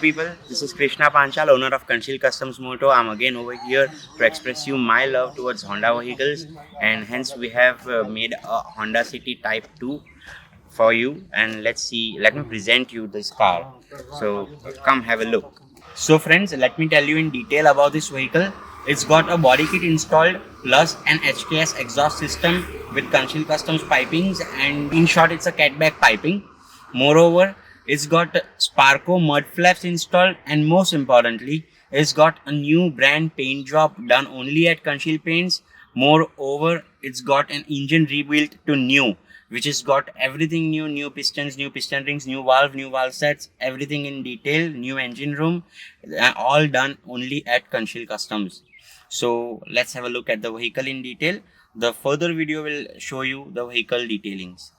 people, this is Krishna Panchal, owner of Kanshil Moto. I'm again over here to express you my love towards Honda vehicles, and hence we have made a Honda City Type 2 for you, and let me present you this car. So come have a look. So friends, let me tell you in detail about this vehicle. It's got a body kit installed plus an HKS exhaust system with Kanshil Customs pipings, and in short it's a catback piping. Moreover, it's got Sparco mud flaps installed, and most importantly, it's got a new brand paint job done only at Kanshil Paints. Moreover, it's got an engine rebuilt to new, which has got everything new, new pistons, new piston rings, new valve sets, everything in detail, new engine room, all done only at Kanshil Customs. So let's have a look at the vehicle in detail. The further video will show you the vehicle detailings.